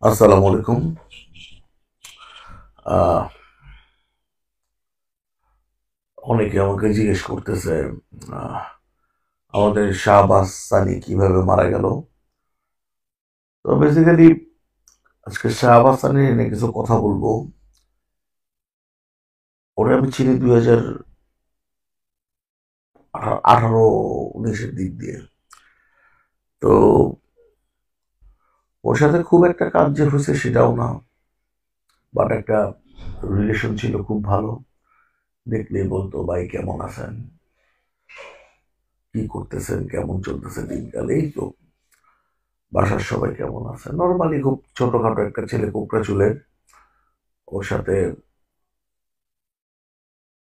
আসসালামু আলাইকুম। আহ, অনেকে আমাকে জিজ্ঞেস করতেছে আহ, আমাদের শাহবাজ সানি কিভাবে মারা গেল। তো বেসিক্যালি আজকে শাহবাজ সানি নিয়ে কিছু কথা বলবো। ওরে আমি চিনি 2018-19 দিক দিয়ে। তো ওর সাথে খুব একটা কাজ যে হয়েছে সেটাও না, বাট একটা রিলেশন ছিল খুব ভালো। দেখলেই বলতো ভাই কেমন আছেন, কি করতেছেন, কেমন চলতেছে দিনকাল, এই তো বাসার সবাই কেমন আছে, নর্মালি খুব ছোটখাটো একটা ছেলে, কোকড়া চুলের। ওর সাথে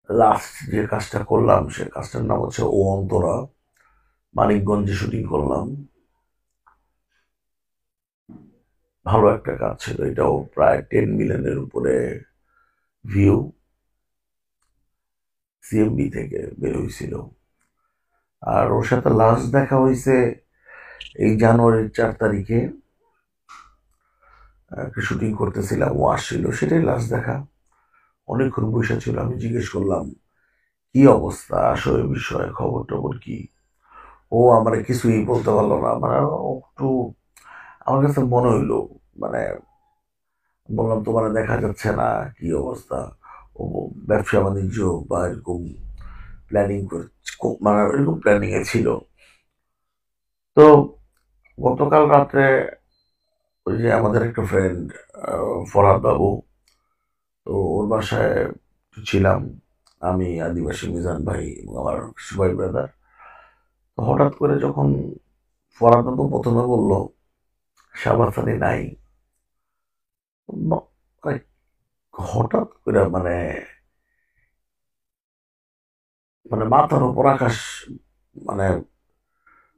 লাস্ট যে কাজটা করলাম সে কাজটার নাম হচ্ছে ও অন্তরা, মানিকগঞ্জে শুটিং করলাম। ভালো একটা কাজ ছিল, এটাও প্রায় 10 মিলিয়নের উপরে ভিউ সিএমবি থেকে বের হয়েছিল। আর ওর সাথে লাস্ট দেখা হয়েছে এই জানুয়ারির 4 তারিখে। একটা শুটিং করতেছিলাম, ও আসছিল, সেটাই লাস্ট দেখা। অনেকক্ষণ বসে ছিল, আমি জিজ্ঞেস করলাম কি অবস্থা, আসো এই বিষয়ে খবর টবর কি। ও আমার কিছুই বলতে পারলো না, মানে ও একটু, আমার কাছে মনে হইলো, মানে বললাম তোমার দেখা যাচ্ছে না, কি অবস্থা। ও ব্যবসা বাণিজ্য বা এরকম প্ল্যানিং করে, মানে এরকম প্ল্যানিং এ ছিল। তো গতকাল রাত্রে ওই যে আমাদের একটা ফ্রেন্ড ফরহাদ বাবু, তো ওর বাসায় ছিলাম আমি, আদিবাসী মিজান ভাই এবং আমার সুবাই ব্রাদার। তো হঠাৎ করে যখন ফরহাদ বাবু প্রথমে বলল শাহবাজ আলী নাই, মানে হঠাৎ করে মানে মানে মাথার উপর আকাশ, মানে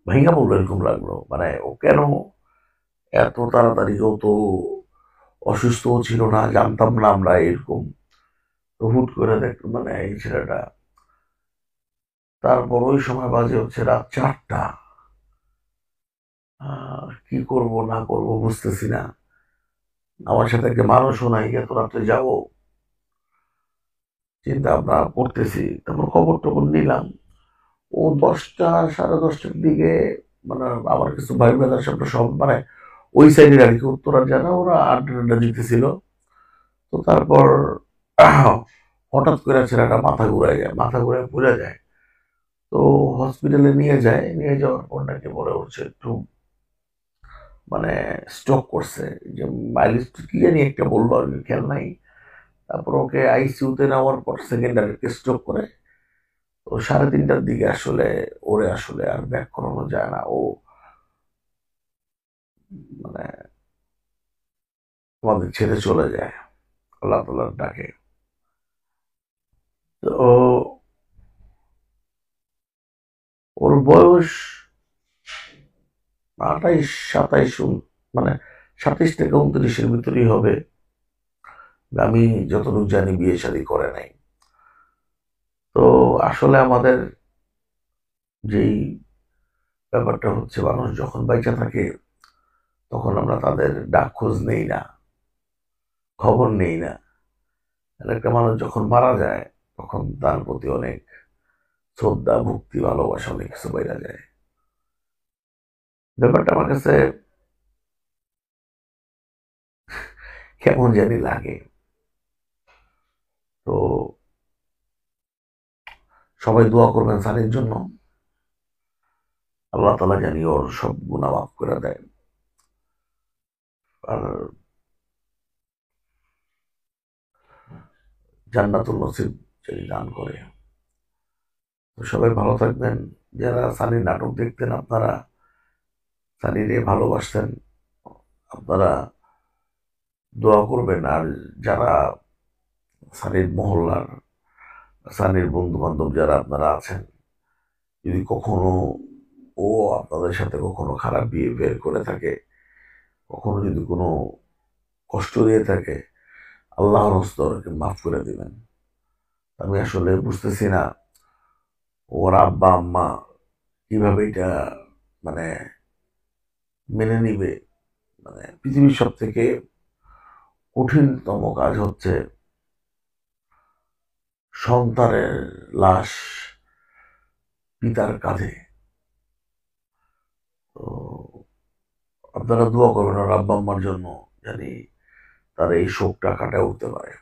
ভেঙে পড়লো এরকম লাগলো। মানে ও কেন এত তাড়াতাড়ি, ও তো অসুস্থও ছিল না, জানতাম না আমরা এরকম। তো হুট করে দেখ মানে এই ছেলেটা, তারপর ওই সময় বাজে হচ্ছে রাত 4টা। কি করব না করব বুঝতেছি না, আমার সাথে একটা মানুষও নাই, এত রাত্রে যাবো, চিন্তা ভাবনা করতেছি। তারপর খবর টবর নিলাম, ও 10টা, সাড়ে 10টার দিকে, মানে আমার কিছু ভাই ব্রাদার সামনে সব, মানে ওই সাইডের আর কি, উত্তরার জানা, ওরা আড্ডা আড্ডা দিতেছিল। তো তারপর হঠাৎ করে ছেলেটা মাথা ঘুরে যায়, মাথা ঘুরে পড়ে যায়। তো হসপিটালে নিয়ে যায়, নিয়ে যাওয়ার পর নাকি বলে উঠছে একটু, মানে স্ট্রোক করছে, যে মাইলেজ কি জানি একটা বললো আর কি, খেয়াল নাই। তারপর ওকে আইসিইউতে নেওয়ার পর সেকেন্ড আর স্ট্রোক করে। তো 3:30টার দিকে আসলে ওরে আসলে আর ব্যাক করানো যায় না, ও মানে আমাদের ছেড়ে চলে যায় আল্লাহ তাআলার ডাকে। তো ওর বয়স 28-27, মানে 27 থেকে 29-এর ভিতরেই হবে। আমি যতটুকু জানি বিয়ে শাদী করে নাই। তো আসলে আমাদের যেই ব্যাপারটা হচ্ছে, মানুষ যখন বাইচা থাকে তখন আমরা তাদের ডাক খোঁজ নেই না, খবর নেই না। আর একটা মানুষ যখন মারা যায় তখন তার প্রতি অনেক শ্রদ্ধা, ভক্তি, ভালোবাসা, অনেক কিছু বাইরা যায়। ব্যাপারটা আমার কাছে কেমন জানি লাগে। তো সবাই দোয়া করবেন সানির জন্য, আল্লাহ তালা জানি ওর সব গুনাহ মাফ করে দেয়, আর জান্নাতুল নসিব যদি দান করে। তো সবাই ভালো থাকবেন। যারা সানির নাটক দেখতেন, আপনারা সানিরে ভালোবাসতেন, আপনারা দোয়া করবেন। আর যারা সানির মহল্লার, সানির বন্ধু বান্ধব যারা আপনারা আছেন, যদি কখনো ও আপনাদের সাথে কখনো খারাপ বিহেভিয়ার করে থাকে, কখনো যদি কোনো কষ্ট দিয়ে থাকে, আল্লাহর হস্তে ওকে মাফ করে দিবেন। আমি আসলে বুঝতেছি না ওর আব্বা আম্মা কিভাবে এটা মানে মেনে নিবে, মানে পৃথিবীর সব থেকে কঠিনতম কাজ হচ্ছে সন্তানের লাশ পিতার কাঁধে। তো আপনারা দোয়া করবেন আর আব্বা আম্মার জন্য, জানি তার এই শোকটা কাটায় উঠতে পারে।